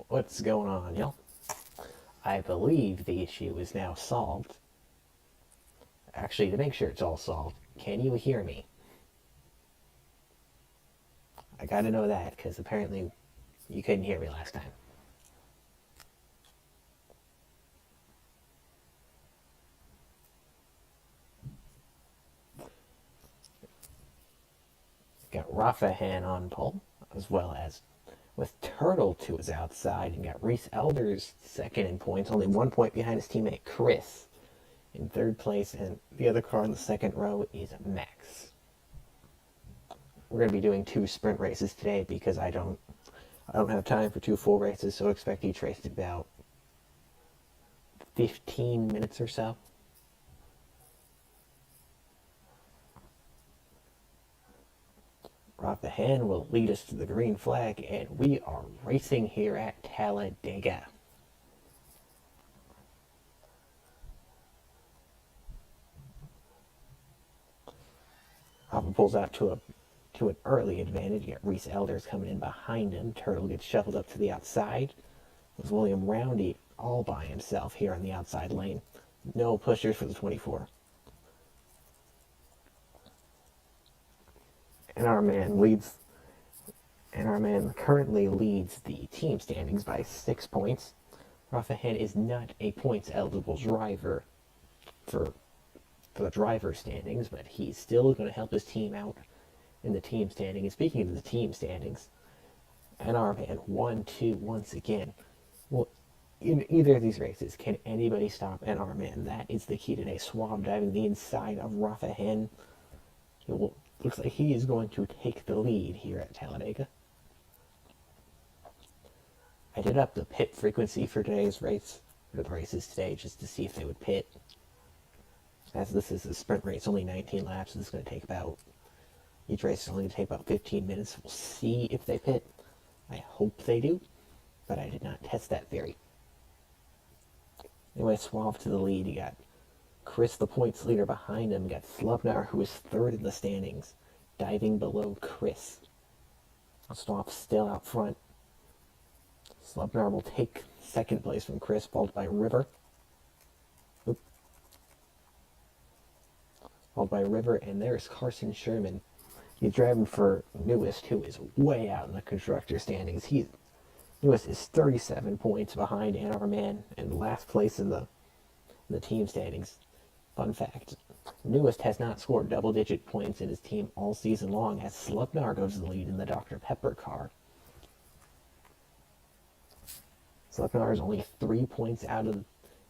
What's going on, y'all? I believe the issue is now solved. Actually, to make sure it's all solved, can you hear me? I gotta know that, because apparently you couldn't hear me last time. Got Rafahan on pole, as well as with Turtle to his outside, and got Reese Elders second in points, only 1 point behind his teammate Chris in third place, and the other car in the second row is Max. We're going to be doing 2 sprint races today because I don't have time for 2 full races, so expect each race to be about 15 minutes or so. Rafahan will lead us to the green flag, and we are racing here at Talladega. Rafa pulls out to an early advantage. You got Reese Elders coming in behind him. Turtle gets shuffled up to the outside. With William Roundy all by himself here on the outside lane. No pushers for the 24. And our man currently leads the team standings by 6 points. Rafahan is not a points eligible driver for the driver standings, but he's still going to help his team out in the team standing. And speaking of the team standings, and our man 1-2 once again. Well, in either of these races, can anybody stop NR Man? That is the key today. Swab diving the inside of Rafahan. Looks like he is going to take the lead here at Talladega. I did up the pit frequency for today's race, or the races today, just to see if they would pit. As this is a sprint race, only 19 laps, this is going to take each race is only going to take about 15 minutes. We'll see if they pit. I hope they do, but I did not test that theory. Anyway, Suave to the lead. You got Chris, the points leader, behind him. You got Slubnar, who is third in the standings, diving below Chris. Suave still out front. Slubnar will take second place from Chris, followed by River. Followed by River, and there's Carson Sherman. He's driving for Newest, who is way out in the constructor standings. Newest is 37 points behind NR Man in last place in the team standings. Fun fact, Newest has not scored double-digit points in his team all season long, as Slubnar goes to the lead in the Dr. Pepper car. Slubnar is only 3 points out of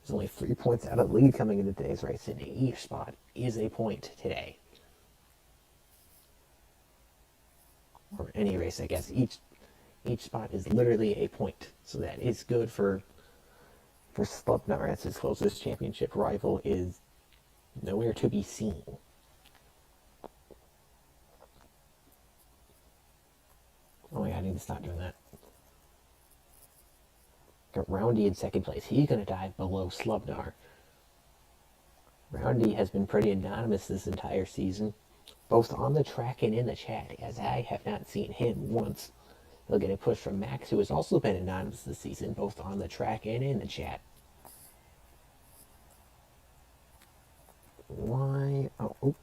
the lead coming into today's race, and each spot is a point today. Or any race, I guess. Each spot is literally a point, so that is good for Slubnar, as his closest championship rival is nowhere to be seen. Oh my god, I need to stop doing that. Got Roundy in second place. He's going to dive below Slubnar. Roundy has been pretty anonymous this entire season, both on the track and in the chat, as I have not seen him once. He'll get a push from Max, who has also been anonymous this season, both on the track and in the chat. Why? Oh.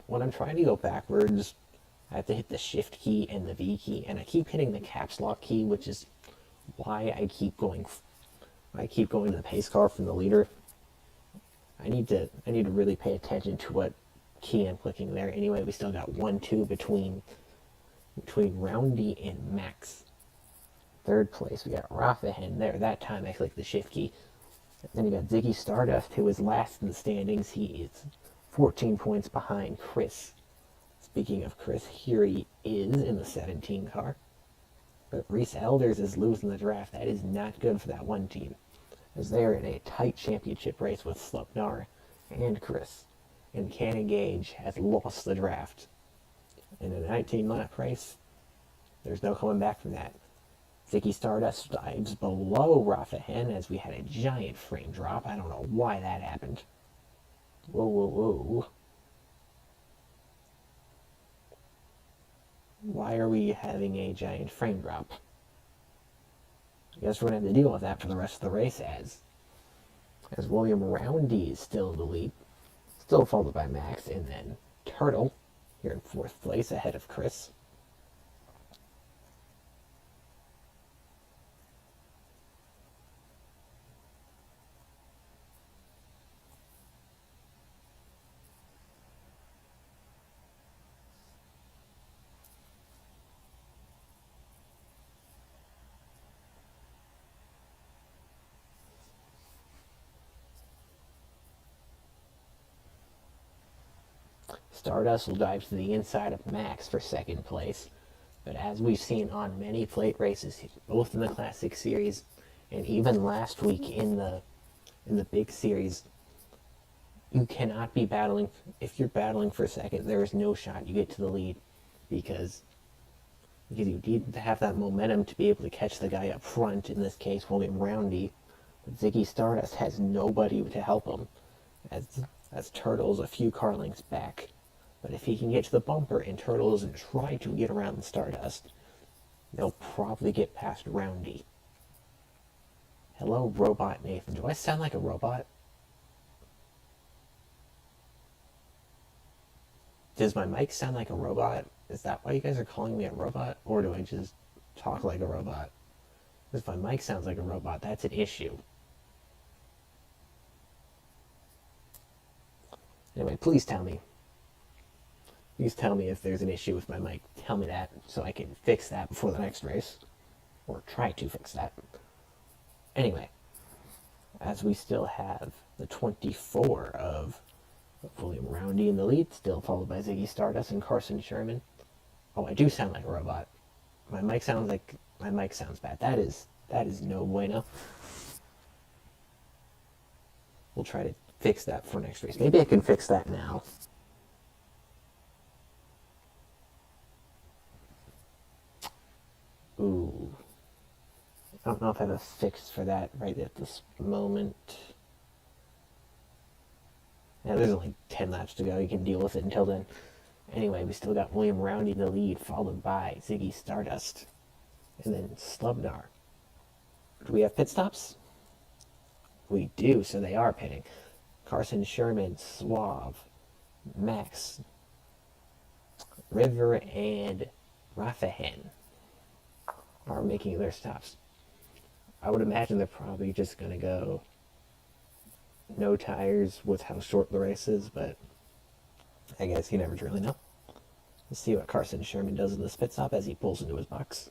When I'm trying to go backwards, I have to hit the shift key and the V key, and I keep hitting the caps lock key, which is why I keep going to the pace car from the leader. I need to really pay attention to what key I'm clicking there. Anyway, we still got 1-2 between Roundy and Max. Third place, we got Rafahan there. That time I clicked the shift key. Then you got Ziggy Stardust, who is last in the standings. He is 14 points behind Chris. Speaking of Chris, here he is in the 17 car. But Reese Elders is losing the draft. That is not good for that one team, as they are in a tight championship race with Slubnar and Chris. And Cannon Gage has lost the draft. In a 19-lap race, there's no coming back from that. Ziggy Stardust dives below Rafahen as we had a giant frame drop. I don't know why that happened. Whoa, whoa, whoa. Why are we having a giant frame drop? I guess we're going to have to deal with that for the rest of the race as William Roundy is still in the lead. Still followed by Max, and then Turtle here in 4th place ahead of Chris. Stardust will dive to the inside of Max for 2nd place. But as we've seen on many plate races, both in the Classic Series and even last week in the Big Series, you cannot be battling. If you're battling for 2nd, there is no shot you get to the lead because you need to have that momentum to be able to catch the guy up front, in this case William Roundy. But Ziggy Stardust has nobody to help him as Turtle's a few car lengths back. But if he can get to the bumper and Turtle doesn't try to get around Stardust, they'll probably get past Roundy. Hello, Robot Nathan. Do I sound like a robot? Does my mic sound like a robot? Is that why you guys are calling me a robot? Or do I just talk like a robot? If my mic sounds like a robot, that's an issue. Anyway, please tell me. Please tell me if there's an issue with my mic. Tell me that so I can fix that before the next race. Or try to fix that. Anyway, as we still have the 24 of William Roundy in the lead, still followed by Ziggy Stardust and Carson Sherman. Oh, I do sound like a robot. My mic sounds bad. That is no bueno. We'll try to fix that for next race. Maybe I can fix that now. Ooh. I don't know if I have a fix for that right at this moment. Yeah, there's only 10 laps to go. You can deal with it until then. Anyway, we still got William Roundy in the lead, followed by Ziggy Stardust. And then Slubnar. Do we have pit stops? We do, so they are pitting. Carson Sherman, Suave, Max, River, and Rafahen are making their stops. I would imagine they're probably just going to go no tires with how short the race is, but I guess you never really know. Let's see what Carson Sherman does in this pit stop as he pulls into his box.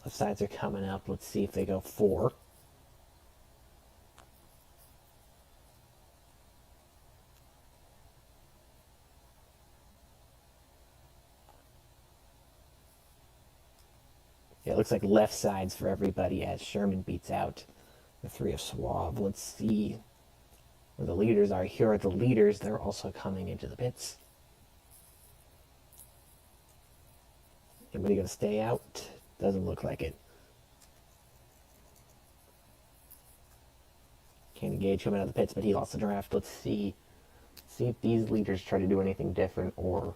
Left sides are coming up. Let's see if they go 4. Yeah, it looks like left sides for everybody as Sherman beats out the 3 of Suave. Let's see where the leaders are. Here are the leaders. They're also coming into the pits. Anybody going to stay out? Doesn't look like it. Can't engage him out of the pits, but he lost the draft. Let's see if these leaders try to do anything different, or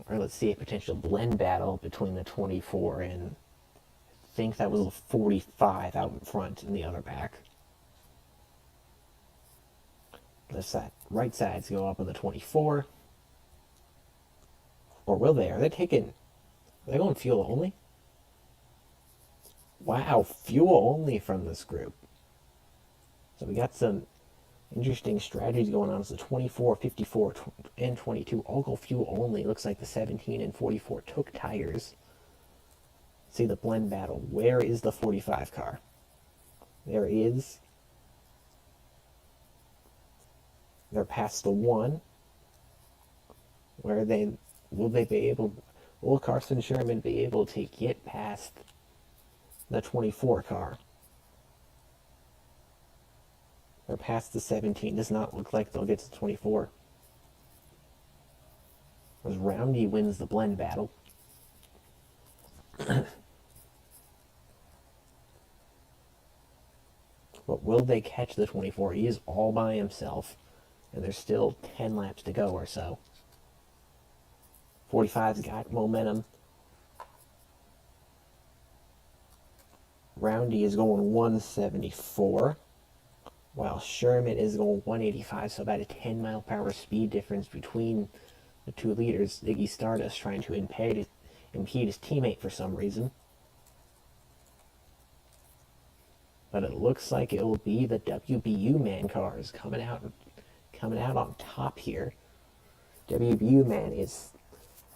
let's see a potential blend battle between the 24 and I think that was a 45 out in front and the other back. Left side, right sides go up on the 24. Or will they? Are they going fuel only? Wow, fuel only from this group. So we got some interesting strategies going on as the 24, 54, and 22 all go fuel only. Looks like the 17 and 44 took tires. See the blend battle. Where is the 45 car? There is. They're past the 1. Will Carson Sherman be able to get past the 24 car? They're past the 17. Does not look like they'll get to the 24. As Roundy wins the blend battle. But will they catch the 24? He is all by himself, and there's still 10 laps to go or so. 45's got momentum. Roundy is going 174, while Sherman is going 185, so about a 10-mile-per-hour speed difference between the two leaders. Ziggy Stardust trying to impede his teammate for some reason. But it looks like it will be the WBU man cars coming out on top here. WBU man is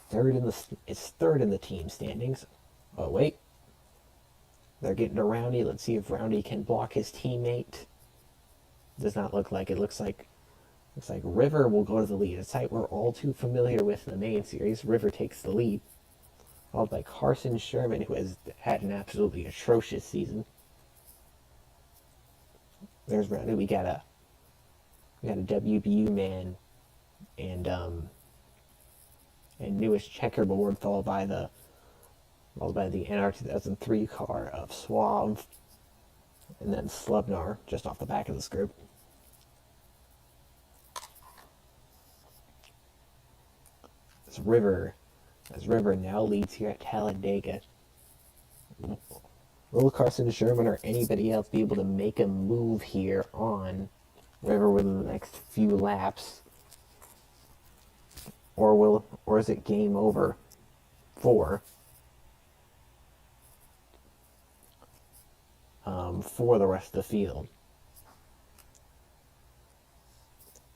third in the team standings. Oh wait, they're getting to Roundy. Let's see if Roundy can block his teammate. Does not look like it. Looks like River will go to the lead. A sight we're all too familiar with in the main series. River takes the lead, followed by Carson Sherman, who has had an absolutely atrocious season. There's Roundy. We got a WBU man and newest checkerboard, followed by the NR 2003 car of Suave, and then Slubnar just off the back of this group. As River now leads here at Talladega. Will Carson Sherman or anybody else be able to make a move here on River within the next few laps? Or is it game over for the rest of the field?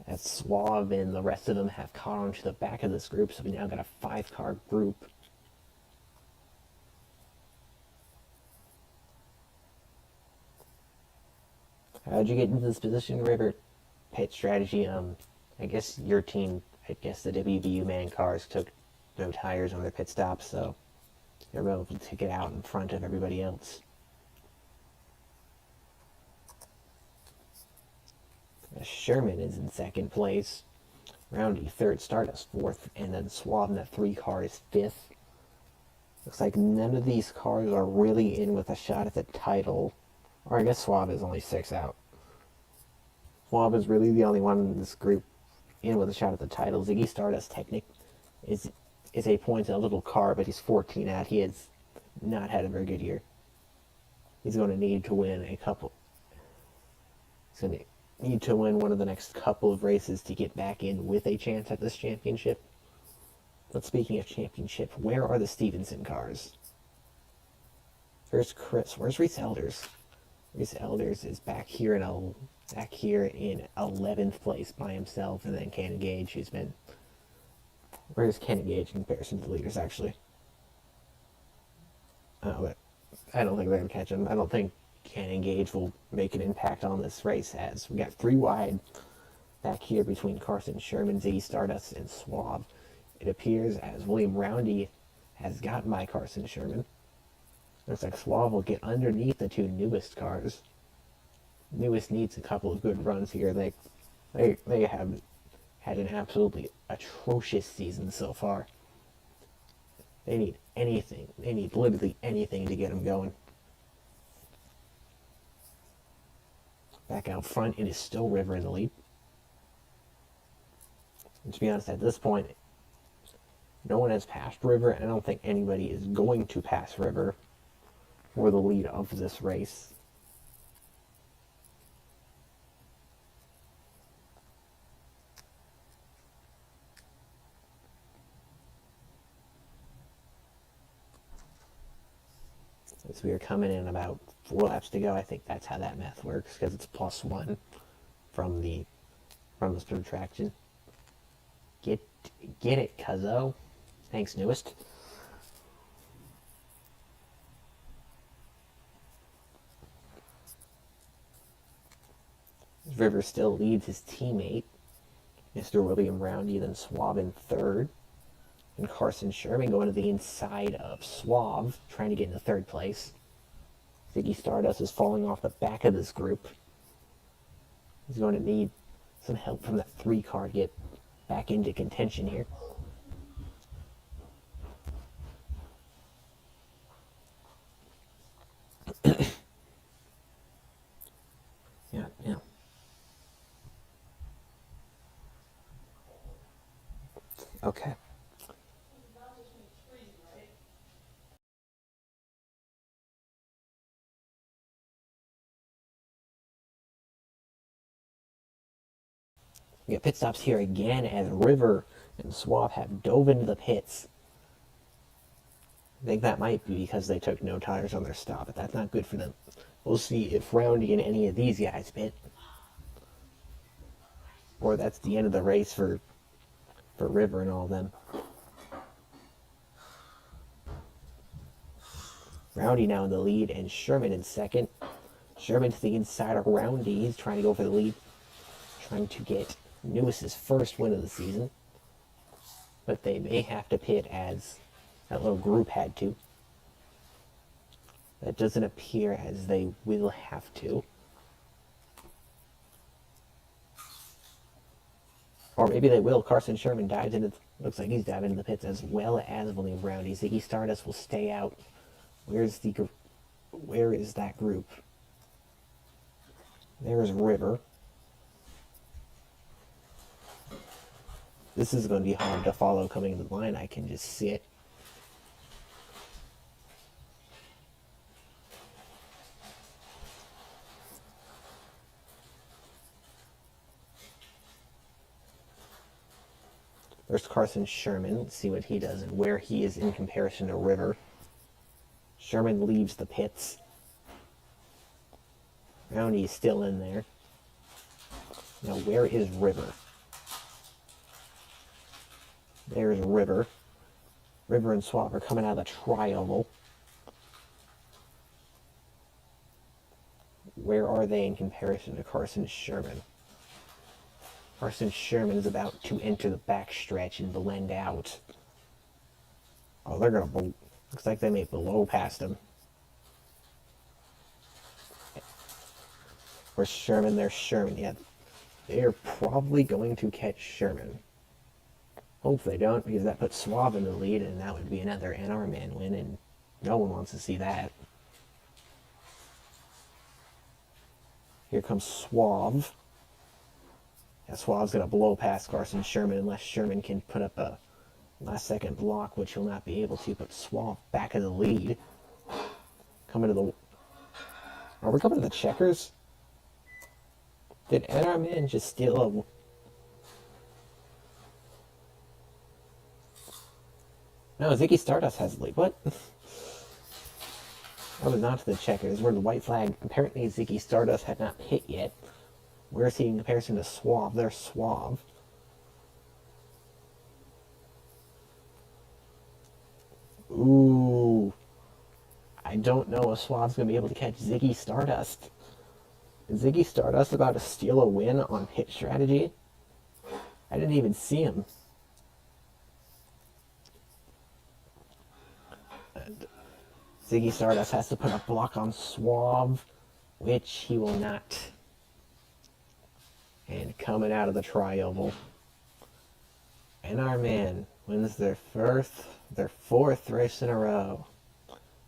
As Suave and the rest of them have caught on to the back of this group, so we now got a 5-car group. How'd you get into this position, River? Pit strategy. I guess your team, the WBU man cars took no tires on their pit stops, so they're able to get out in front of everybody else. Sherman is in second place. Roundy third, Stardust fourth, and then Suave in that 3 car is fifth. Looks like none of these cars are really in with a shot at the title. Or I guess Suave is only 6 out. Suave is really the only one in this group in with a shot at the title. Ziggy Stardust is 8 points in a little car, but he's 14 out. He has not had a very good year. He's going to need to win a couple. He's going to need to win one of the next couple of races to get back in with a chance at this championship. But speaking of championship, where are the Stevenson cars? There's Chris. Where's Reese Elders? Reese Elders is back here in 11th place by himself, and then Cannon Gage, who's been... Where's Cannon Gage in comparison to the leaders, actually? But I don't think they're going to catch him. I don't think Cannon Gage will make an impact on this race, as we got 3 wide back here between Carson Sherman, Ziggy Stardust, and Suave. It appears as William Roundy has gotten by Carson Sherman. Looks like Suave will get underneath the 2 newest cars. Newest needs a couple of good runs here. They have had an absolutely atrocious season so far. They need anything. They need literally anything to get them going. Back out front, it is still River in the lead. And to be honest, at this point, no one has passed River, and I don't think anybody is going to pass River for the lead of this race. As we are coming in about 4 laps to go, I think that's how that math works, because it's +1 from this protraction. Get it, cuzzo. Thanks, newest. River still leads his teammate, Mr. William Roundy, then Suave in third. And Carson Sherman going to the inside of Suave, trying to get into third place. Ziggy Stardust is falling off the back of this group. He's going to need some help from that 3 car to get back into contention here. Okay. We get pit stops here again as River and Suave have dove into the pits. I think that might be because they took no tires on their stop, but that's not good for them. We'll see if Roundy and any of these guys pit. Or that's the end of the race for River and all of them. Roundy now in the lead and Sherman in second. Sherman to the inside of Roundy. He's trying to go for the lead. Trying to get Newis's first win of the season. But they may have to pit as that little group had to. That doesn't appear as they will have to. Or maybe they will. Carson Sherman dives into, looks like he's diving into the pits as well as William Roundy. Ziggy Stardust will stay out. Where is that group? There's River. This is going to be hard to follow coming into the line. I can just see it. There's Carson Sherman. Let's see what he does and where he is in comparison to River. Sherman leaves the pits. Roundy is still in there. Now, where is River? There's River. River and Suave are coming out of the tri-oval. Where are they in comparison to Carson Sherman? Carson Sherman is about to enter the backstretch and blend out. Oh, they're going to... Looks like they may blow past him. Where's Sherman? There's Sherman. Yeah, they're probably going to catch Sherman. Hope they don't, because that puts Suave in the lead, and that would be another NR Man win, and no one wants to see that. Here comes Suave. Yeah, Suave's going to blow past Carson Sherman unless Sherman can put up a last second block, which he'll not be able to, but Suave back in the lead. Coming to the... Are we coming to the checkers? Did NR Man just steal a... No, Ziggy Stardust has the lead. What? That was not to the checkers. We're the white flag. Apparently Ziggy Stardust had not hit yet. We're seeing comparison to Suave. They're Suave. Ooh. I don't know if Suave's going to be able to catch Ziggy Stardust. Is Ziggy Stardust about to steal a win on pit strategy? I didn't even see him. And Ziggy Stardust has to put a block on Suave, which he will not. And coming out of the tri-oval, NR Man wins their fourth race in a row.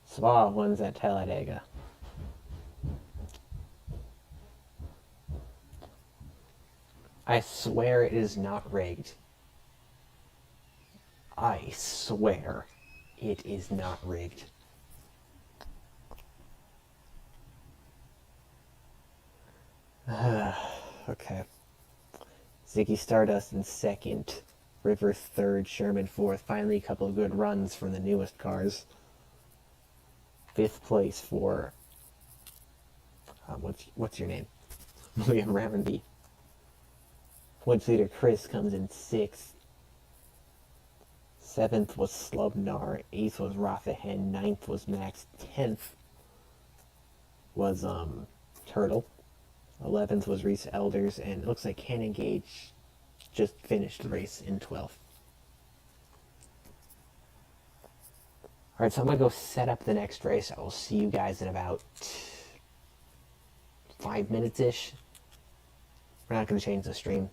Suave wins at Talladega. I swear it is not rigged. I swear it is not rigged. Okay. Ziggy Stardust in second. River third. Sherman fourth. Finally, a couple of good runs from the newest cars. Fifth place for... what's your name? William Ravenby. Points leader Chris comes in sixth. Seventh was Slubnar. Eighth was Rafahen. Ninth was Max. 10th was Turtle. 11th was Reese Elders, and it looks like Cannon Gage just finished the race in 12th. Alright, so I'm going to go set up the next race. I will see you guys in about 5 minutes-ish. We're not going to change the stream,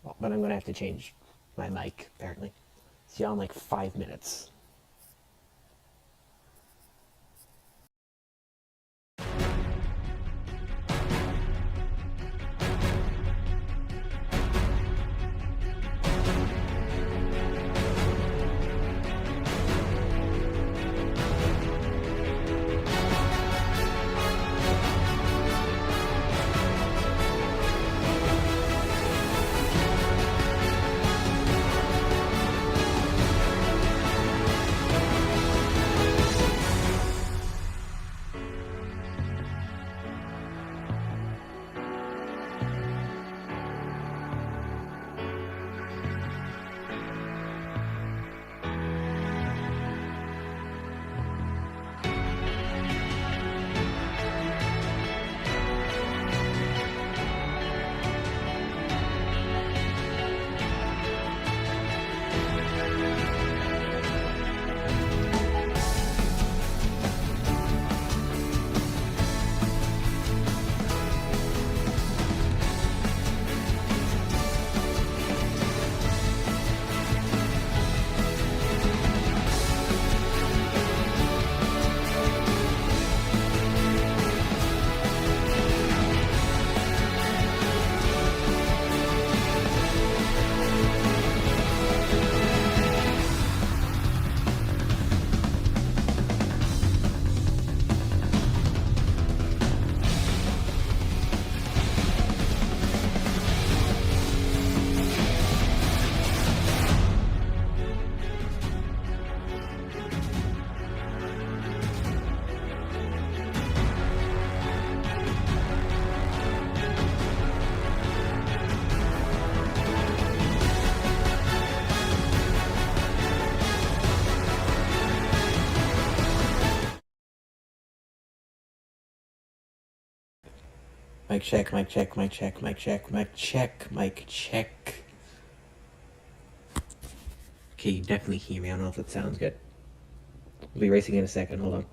but I'm going to have to change my mic, apparently. See y'all in like 5 minutes. Mic check, mic check, mic check, mic check, mic check, mic check. Okay, you definitely hear me. I don't know if it sounds good. We'll be racing in a second. Hold on.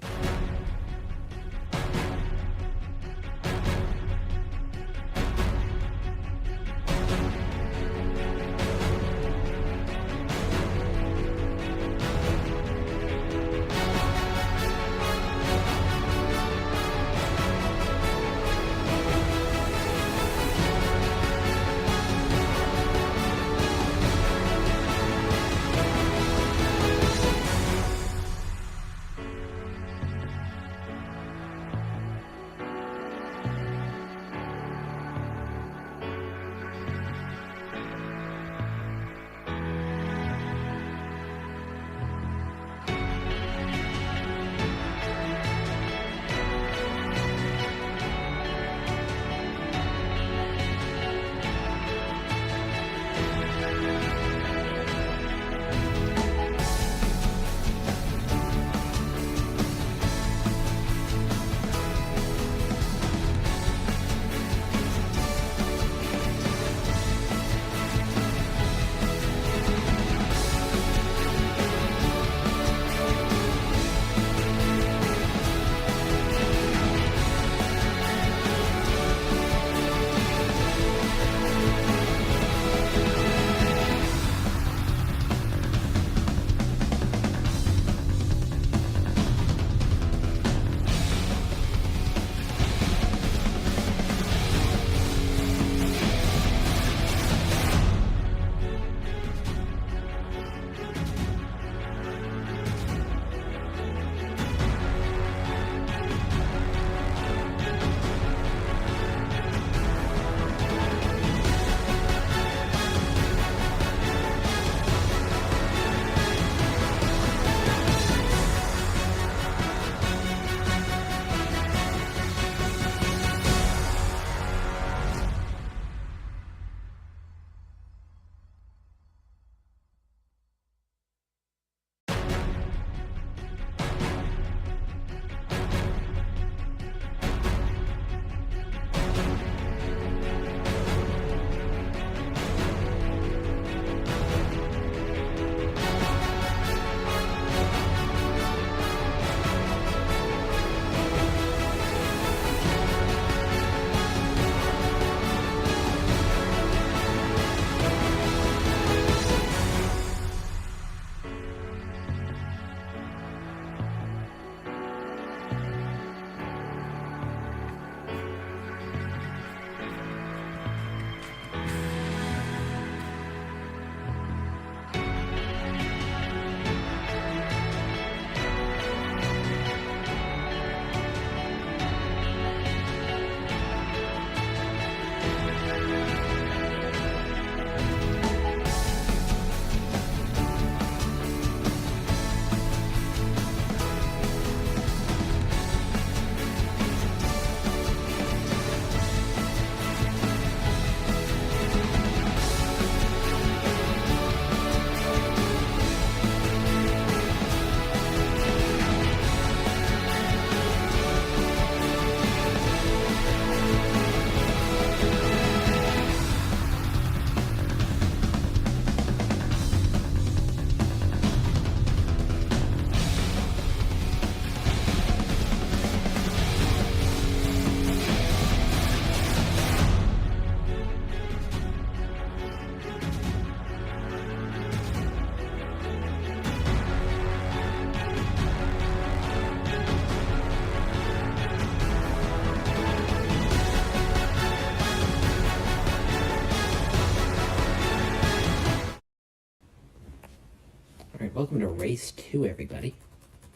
Alright, welcome to race 2, everybody.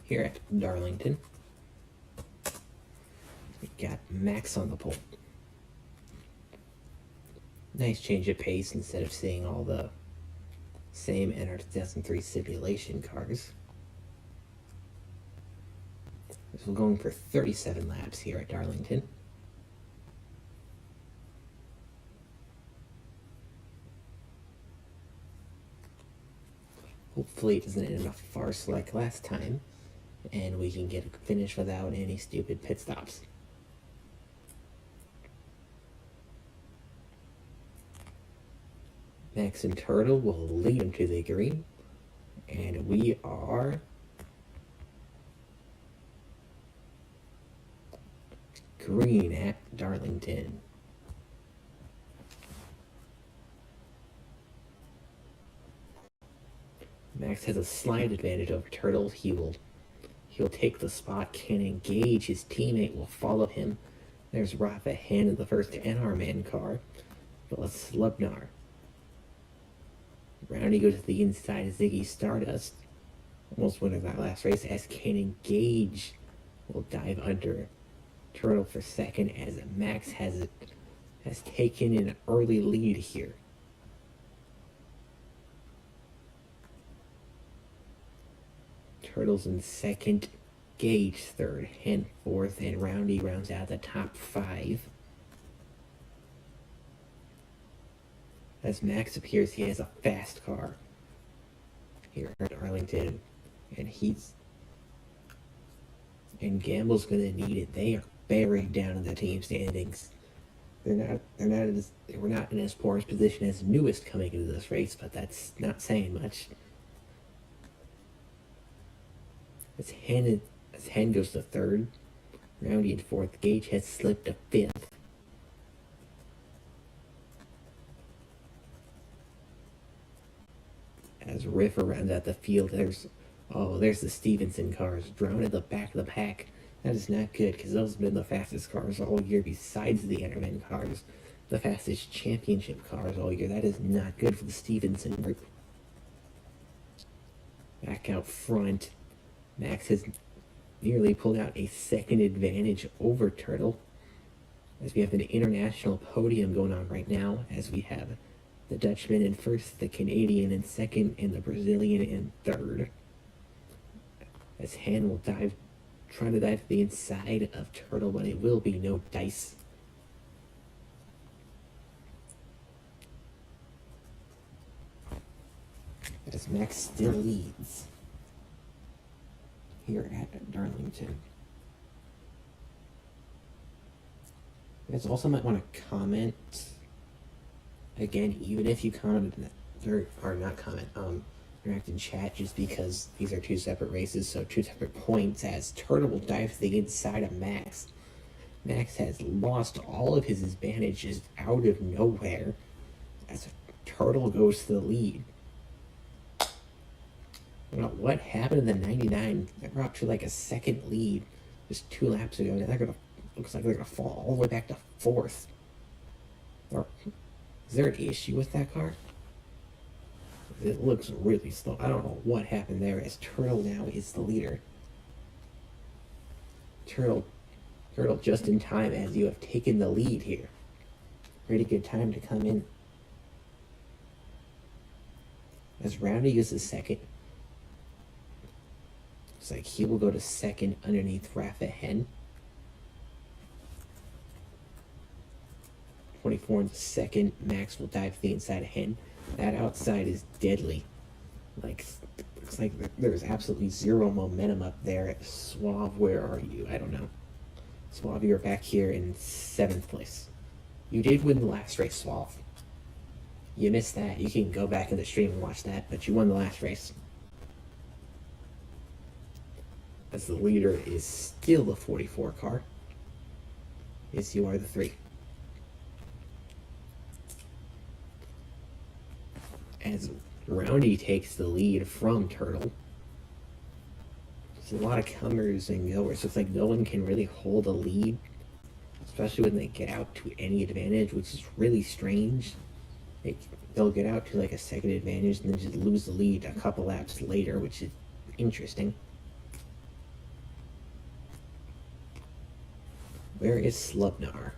Here at Darlington. We got Max on the pole. Nice change of pace instead of seeing all the same NR 2003 simulation cars. So we're going for 37 laps here at Darlington. Hopefully it doesn't end in a farce like last time, and we can get a finish without any stupid pit stops. Max and Turtle will lead him to the green. And we are green at Darlington. Max has a slight advantage over Turtle. He'll take the spot, can engage. His teammate will follow him. There's Rafa Hand in the first NR man car. But let's Slubnar. Roundy goes to the inside. Ziggy Stardust almost winning that last race as can engage. Will dive under Turtle for second as Max has taken an early lead here. Turtle's in second, Gage third, and fourth, and Roundy rounds out the top 5. As Max appears, he has a fast car here at Darlington, and Gamble's gonna need it. They are buried down in the team standings. We're not in as poor a position as newest coming into this race, but that's not saying much. As Hen goes to third, Roundy in fourth, Gage has slipped to fifth. As Riff rounds out the field, there's the Stevenson cars drawn at the back of the pack. That is not good because those have been the fastest cars all year besides the Enterman cars. The fastest championship cars all year. That is not good for the Stevenson group. Back out front, Max has nearly pulled out a second advantage over Turtle. As we have an international podium going on right now, as we have the Dutchman in first, the Canadian in second, and the Brazilian in third. As Han will try to dive to the inside of Turtle, but it will be no dice. As Max still leads here at Darlington. You guys also might want to comment. Again, even if you commented, or not comment, interact in chat, just because these are 2 separate races, so 2 separate points, as Turtle will dive to the inside of Max. Max has lost all of his advantages out of nowhere, as Turtle goes to the lead. I don't know what happened in the 99. They were up to like a second lead just 2 laps ago. Now looks like they're gonna fall all the way back to 4th. Or is there an issue with that car? It looks really slow. I don't know what happened there, as Turtle now is the leader. Turtle just in time, as you have taken the lead here. Pretty good time to come in. As Roundy goes to second. Looks like he will go to second underneath Rafa Hen. 24 in second. Max will dive to the inside of Hen. That outside is deadly. Looks like there's absolutely zero momentum up there. Suave, where are you? I don't know. Suave, you're back here in 7th place. You did win the last race, Suave. You missed that. You can go back in the stream and watch that, but you won the last race. As the leader is still the 44 car. Yes, you are the 3. As Roundy takes the lead from Turtle. There's a lot of comers and goers, so it's like no one can really hold a lead, especially when they get out to any advantage, which is really strange. They'll get out to like a second advantage and then just lose the lead a couple laps later, which is interesting. Where is Slubnar?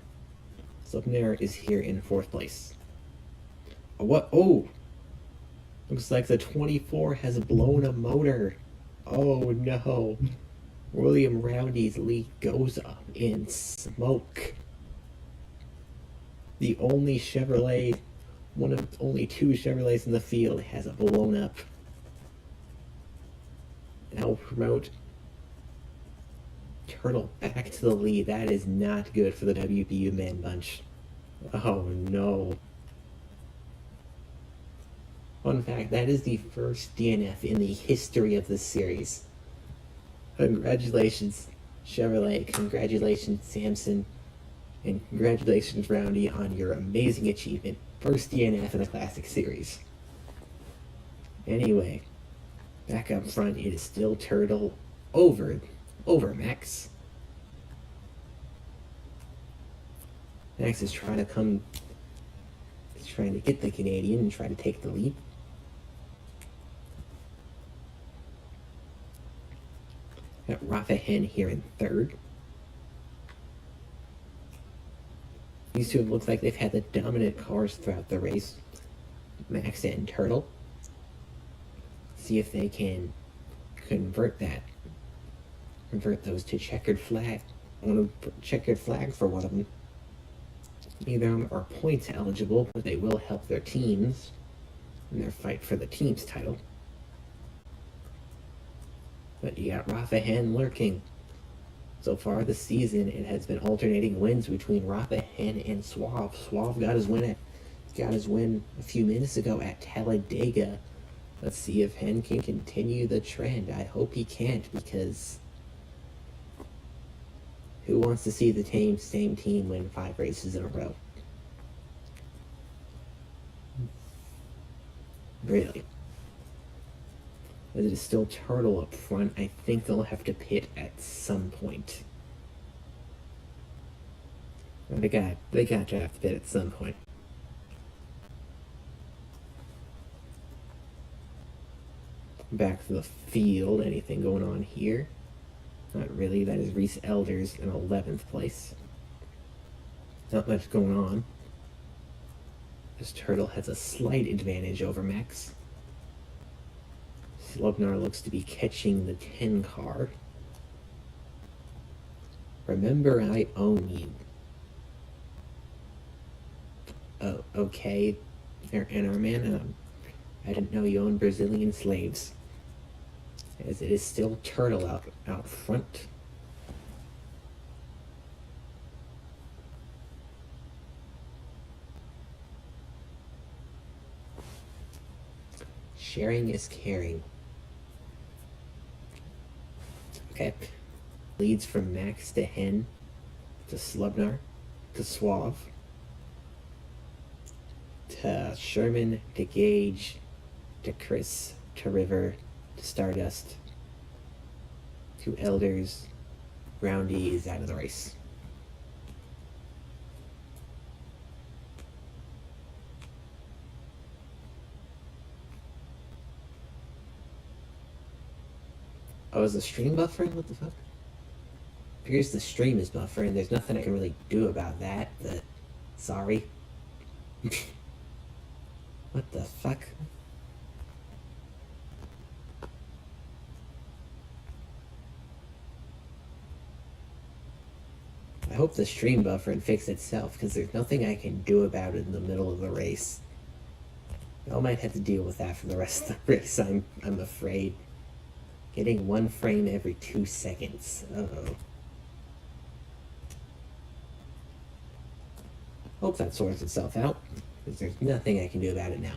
Slubnar is here in 4th place. What? Oh! Looks like the 24 has blown a motor. Oh no. William Roundy's lead goes up in smoke. The only Chevrolet, one of only 2 Chevrolets in the field, has blown up. Now promote Turtle back to the lead. That is not good for the WBU man bunch. Oh no. Fun fact, that is the first DNF in the history of this series. Congratulations, Chevrolet. Congratulations, Samson. And congratulations, Roundy, on your amazing achievement. First DNF in the Classic Series. Anyway, back up front, it is still Turtle over Max. Max is trying to get the Canadian and try to take the lead. Got Rafa Hen here in third. These two have looked like they've had the dominant cars throughout the race. Max and Turtle. See if they can convert those to checkered flag. Checkered flag for one of them. Neither of them are points eligible, but they will help their teams in their fight for the team's title. But you got Rafa Hen lurking. So far this season, it has been alternating wins between Rafa Hen and Suave. Suave got his win a few minutes ago at Talladega. Let's see if Hen can continue the trend. I hope he can't, because who wants to see the same team win 5 races in a row? Really? As it is still Turtle up front, I think they'll have to pit at some point. They got to have to pit at some point. Back to the field. Anything going on here? Not really. That is Reese Elders in 11th place. Not much going on. This Turtle has a slight advantage over Max. Slubnar looks to be catching the 10 car. Remember, I own you. Oh, okay. And our man, I didn't know you owned Brazilian slaves. As it is still Turtle out front. Sharing is caring. Okay. Leads from Max to Hen to Slubnar to Suave to Sherman to Gage to Chris to River to Stardust to Elders. Roundy is out of the race. Oh, is the stream buffering? What the fuck? Appears the stream is buffering. There's nothing I can really do about that, but sorry. What the fuck? I hope the stream buffer and fix itself, because there's nothing I can do about it in the middle of the race. I might have to deal with that for the rest of the race, I'm afraid. Getting 1 frame every 2 seconds. Uh-oh. Hope that sorts itself out, because there's nothing I can do about it now.